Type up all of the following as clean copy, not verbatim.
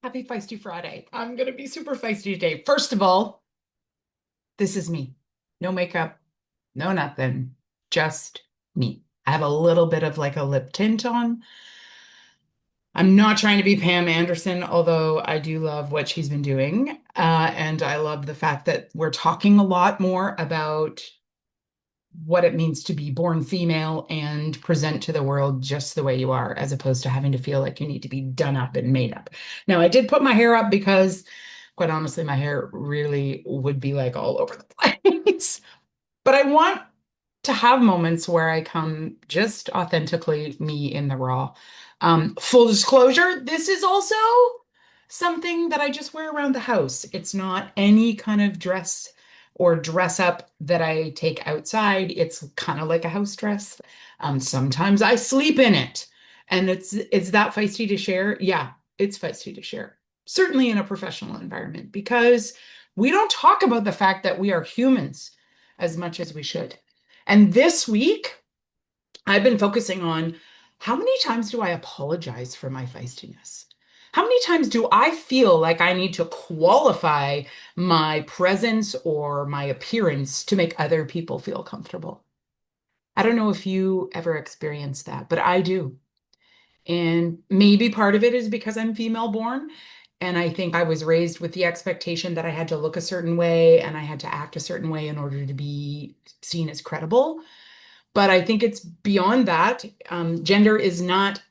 Happy Feisty Friday. I'm going to be super feisty today. First of all, this is me. No makeup, no nothing, just me. I have a little bit of like a lip tint on. I'm not trying to be Pam Anderson, although I do love what she's been doing. And I love the fact that we're talking a lot more about what it means to be born female and present to the world just the way you are, as opposed to having to feel like you need to be done up and made up. Now, I did put my hair up because, quite honestly, my hair really would be like all over the place. But I want to have moments where I come just authentically me in the raw. Full disclosure, this is also something that I just wear around the house. It's not any kind of dress or dress up that I take outside. It's kind of like a house dress. Sometimes I sleep in it. And it's that feisty to share. Yeah, it's feisty to share. Certainly in a professional environment, because we don't talk about the fact that we are humans as much as we should. And this week, I've been focusing on how many times do I apologize for my feistiness? How many times do I feel like I need to qualify my presence or my appearance to make other people feel comfortable? I don't know if you ever experienced that, but I do. And maybe part of it is because I'm female born. And I think I was raised with the expectation that I had to look a certain way and I had to act a certain way in order to be seen as credible. But I think it's beyond that. Gender is not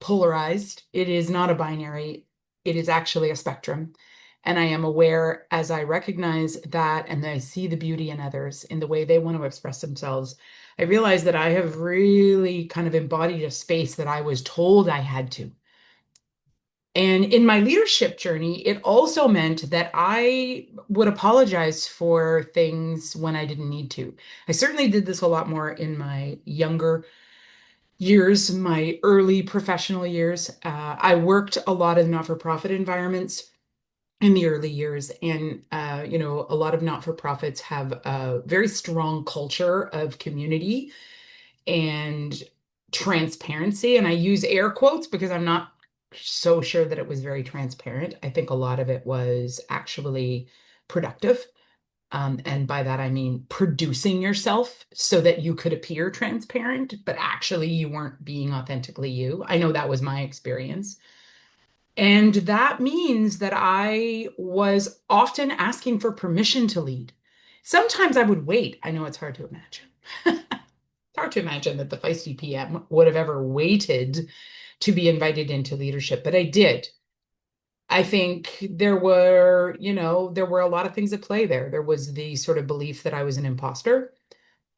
polarized, it is not a binary, it is actually a spectrum. And I am aware as I recognize that and I see the beauty in others in the way they want to express themselves. I realize that I have really kind of embodied a space that I was told I had to. And in my leadership journey, it also meant that I would apologize for things when I didn't need to. I certainly did this a lot more in my younger years, my early professional years. I worked a lot in not-for-profit environments in the early years, and a lot of not-for-profits have a very strong culture of community and transparency. And I use air quotes because I'm not so sure that it was very transparent. I think a lot of it was actually productive. And by that, I mean producing yourself so that you could appear transparent, but actually you weren't being authentically you. I know that was my experience. And that means that I was often asking for permission to lead. Sometimes I would wait. I know it's hard to imagine. It's hard to imagine that the feisty PM would have ever waited to be invited into leadership, but I did. I think there were a lot of things at play there. There was the sort of belief that I was an imposter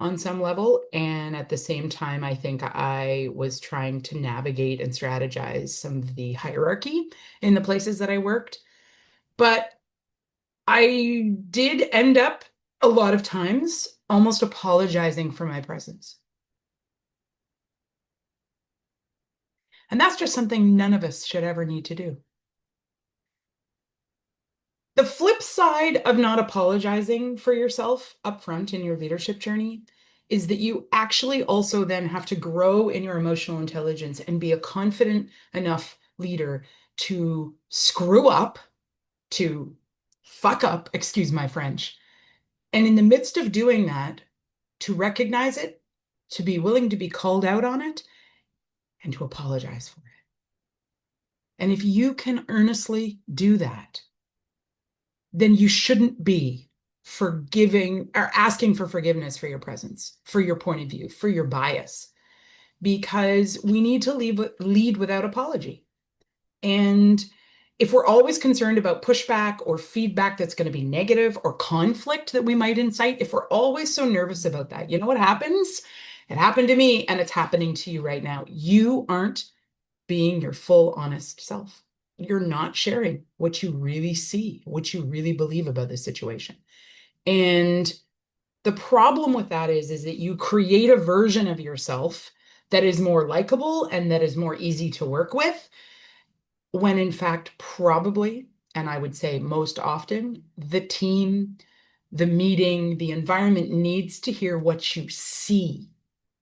on some level. And at the same time, I think I was trying to navigate and strategize some of the hierarchy in the places that I worked. But I did end up a lot of times almost apologizing for my presence. And that's just something none of us should ever need to do. The flip side of not apologizing for yourself upfront in your leadership journey is that you actually also then have to grow in your emotional intelligence and be a confident enough leader to screw up, to fuck up, excuse my French. And in the midst of doing that, to recognize it, to be willing to be called out on it, and to apologize for it. And if you can earnestly do that, then you shouldn't be forgiving or asking for forgiveness for your presence, for your point of view, for your bias, because we need to lead without apology. And if we're always concerned about pushback or feedback that's going to be negative or conflict that we might incite, if we're always so nervous about that, you know what happens? It happened to me and it's happening to you right now. You aren't being your full, honest self. You're not sharing what you really see, what you really believe about the situation. And the problem with that is that you create a version of yourself that is more likable and that is more easy to work with, when in fact, probably, and I would say most often, the team, the meeting, the environment needs to hear what you see,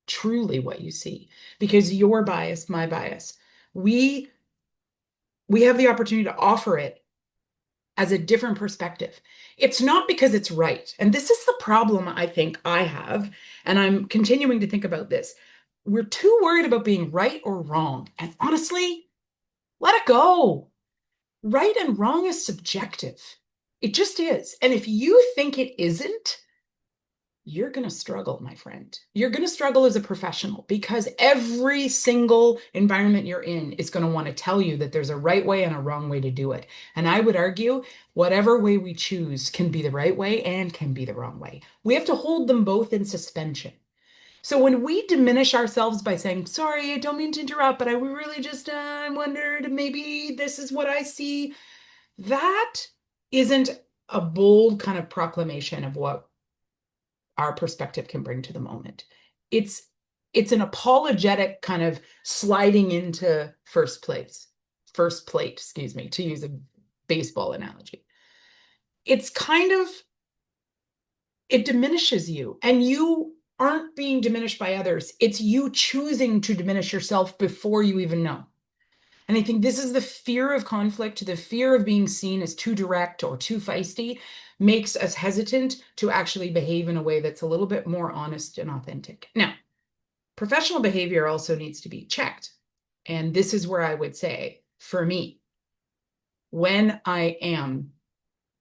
truly what you see, because your bias, my bias, we we have the opportunity to offer it as a different perspective. It's not because it's right. And this is the problem I think I have. And I'm continuing to think about this. We're too worried about being right or wrong. And honestly, let it go. Right and wrong is subjective. It just is. And if you think it isn't, you're going to struggle, my friend. You're going to struggle as a professional because every single environment you're in is going to want to tell you that there's a right way and a wrong way to do it. And I would argue whatever way we choose can be the right way and can be the wrong way. We have to hold them both in suspension. So when we diminish ourselves by saying, sorry, I don't mean to interrupt, but I really just wondered maybe this is what I see, that isn't a bold kind of proclamation of what our perspective can bring to the moment. It's it's an apologetic kind of sliding into first plate, excuse me, to use a baseball analogy. It's kind of it diminishes you and you aren't being diminished by others. It's you choosing to diminish yourself before you even know. And I think this is the fear of conflict, the fear of being seen as too direct or too feisty makes us hesitant to actually behave in a way that's a little bit more honest and authentic. Now, professional behavior also needs to be checked. And this is where I would say, for me, when I am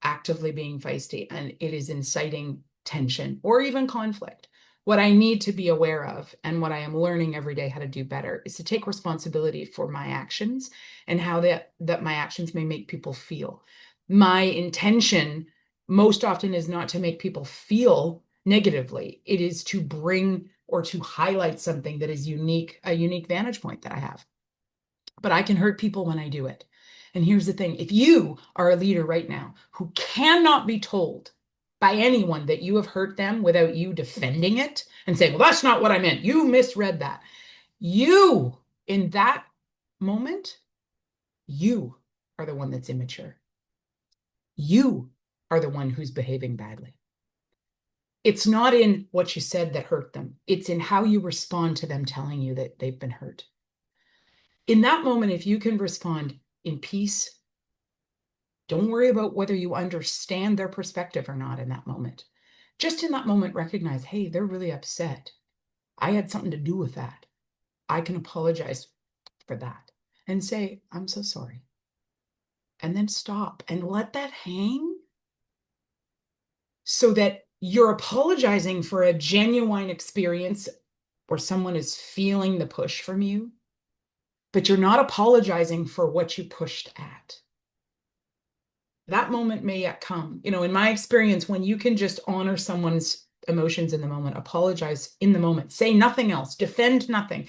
actively being feisty and it is inciting tension or even conflict, what I need to be aware of and what I am learning every day how to do better is to take responsibility for my actions and how that my actions may make people feel. My intention most often is not to make people feel negatively. It is to bring or to highlight something that is unique, a unique vantage point that I have. But I can hurt people when I do it. And here's the thing, if you are a leader right now who cannot be told by anyone that you have hurt them without you defending it and saying, well, that's not what I meant. You misread that. You, in that moment, you are the one that's immature. You are the one who's behaving badly. It's not in what you said that hurt them. It's in how you respond to them telling you that they've been hurt. In that moment, if you can respond in peace, don't worry about whether you understand their perspective or not in that moment. Just in that moment, recognize, hey, they're really upset. I had something to do with that. I can apologize for that and say, I'm so sorry. And then stop and let that hang so that you're apologizing for a genuine experience where someone is feeling the push from you, but you're not apologizing for what you pushed at. That moment may yet come. You know, in my experience, when you can just honor someone's emotions in the moment, apologize in the moment, say nothing else, defend nothing,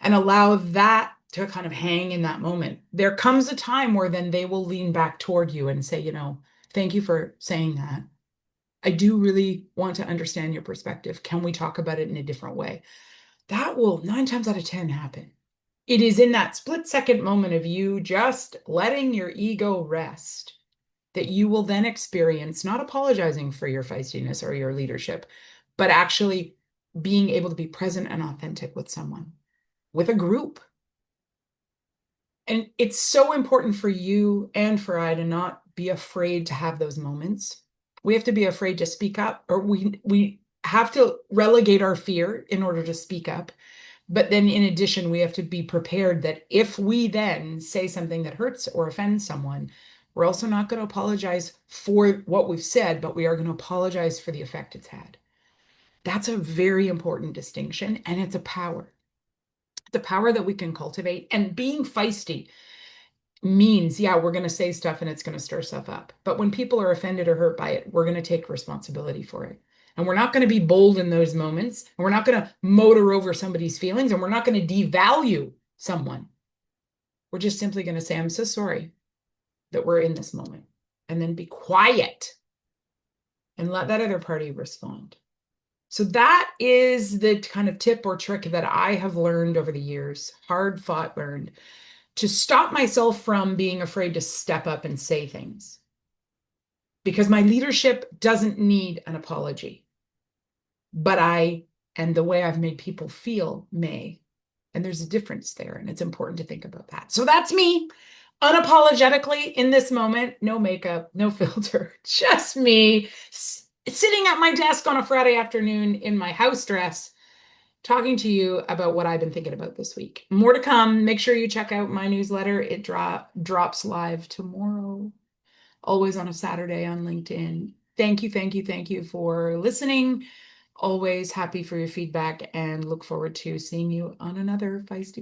and allow that to kind of hang in that moment, there comes a time where then they will lean back toward you and say, you know, thank you for saying that. I do really want to understand your perspective. Can we talk about it in a different way? That will 9 times out of 10 happen. It is in that split second moment of you just letting your ego rest that you will then experience not apologizing for your feistiness or your leadership, but actually being able to be present and authentic with someone, with a group. And it's so important for you and for I to not be afraid to have those moments. We have to be afraid to speak up, or we have to relegate our fear in order to speak up. But then in addition, we have to be prepared that if we then say something that hurts or offends someone, we're also not going to apologize for what we've said, but we are going to apologize for the effect it's had. That's a very important distinction, and it's a power. It's a power that we can cultivate. And being feisty means, yeah, we're going to say stuff and it's going to stir stuff up. But when people are offended or hurt by it, we're going to take responsibility for it. And we're not going to be bold in those moments. And we're not going to motor over somebody's feelings. And we're not going to devalue someone. We're just simply going to say, I'm so sorry that we're in this moment. And then be quiet and let that other party respond. So that is the kind of tip or trick that I have learned over the years, hard fought learned, to stop myself from being afraid to step up and say things. Because my leadership doesn't need an apology. But I, and the way I've made people feel may. And there's a difference there. And it's important to think about that. So that's me. unapologetically in this moment, no makeup, no filter, just me sitting at my desk on a Friday afternoon in my house dress, talking to you about what I've been thinking about this week. More to come. Make sure you check out my newsletter. It drops live tomorrow, always on a Saturday on LinkedIn. Thank you, thank you, thank you for listening. Always happy for your feedback and look forward to seeing you on another Feisty